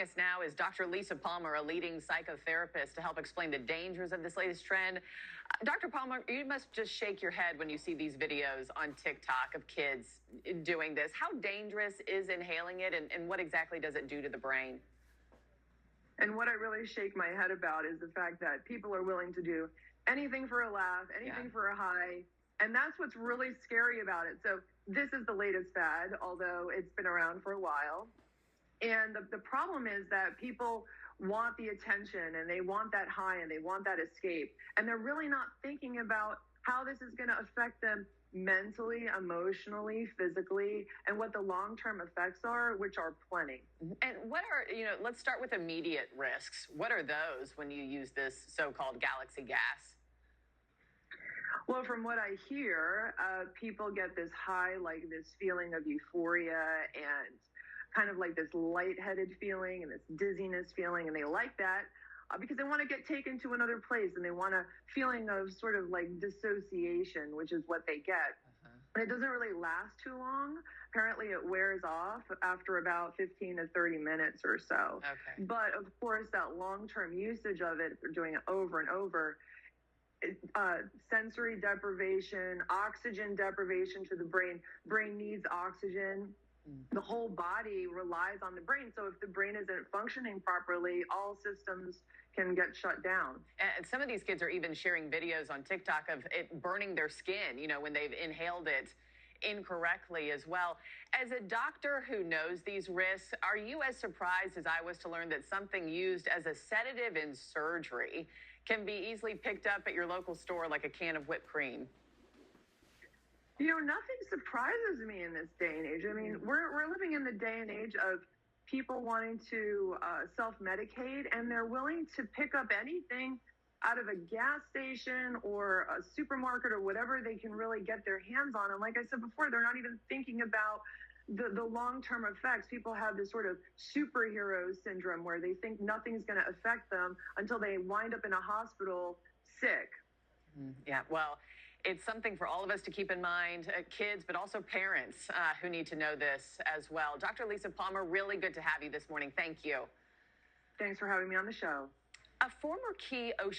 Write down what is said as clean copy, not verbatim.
Us now is Dr. Lisa Palmer, a leading psychotherapist, to help explain the dangers of this latest trend. Dr. Palmer, you must just shake your head when you see these videos on TikTok of kids doing this. How dangerous is inhaling it, and what exactly does it do to the brain? And what I really shake my head about is the fact that people are willing to do anything for a laugh, anything for a high, and that's what's really scary about it. So this is the latest fad, although it's been around for a while. And the problem is that people want the attention and they want that high and they want that escape. And they're really not thinking about how this is going to affect them mentally, emotionally, physically, and what the long-term effects are, which are plenty. And what are, let's start with immediate risks. What are those when you use this so-called galaxy gas? Well, from what I hear, people get this high, like this feeling of euphoria and kind of like this lightheaded feeling and this dizziness feeling, and they like that because they want to get taken to another place and they want a feeling of sort of like dissociation, which is what they get. And it doesn't really last too long. Apparently it wears off after about 15 to 30 minutes or so. Okay. But of course, that long-term usage of it, if they're doing it over and over, sensory deprivation, oxygen deprivation to the brain. Brain needs oxygen. The whole body relies on the brain. So if the brain isn't functioning properly, all systems can get shut down. And some of these kids are even sharing videos on TikTok of it burning their skin, when they've inhaled it incorrectly as well. As a doctor who knows these risks, are you as surprised as I was to learn that something used as a sedative in surgery can be easily picked up at your local store like a can of whipped cream? Nothing surprises me in this day and age. I mean, we're living in the day and age of people wanting to self-medicate, and they're willing to pick up anything out of a gas station or a supermarket or whatever they can really get their hands on. And like I said before, they're not even thinking about the long-term effects. People have this sort of superhero syndrome where they think nothing's going to affect them until they wind up in a hospital sick. Yeah, well, it's something for all of us to keep in mind, kids, but also parents who need to know this as well. Dr. Lisa Palmer, really good to have you this morning. Thank you. Thanks for having me on the show. A former key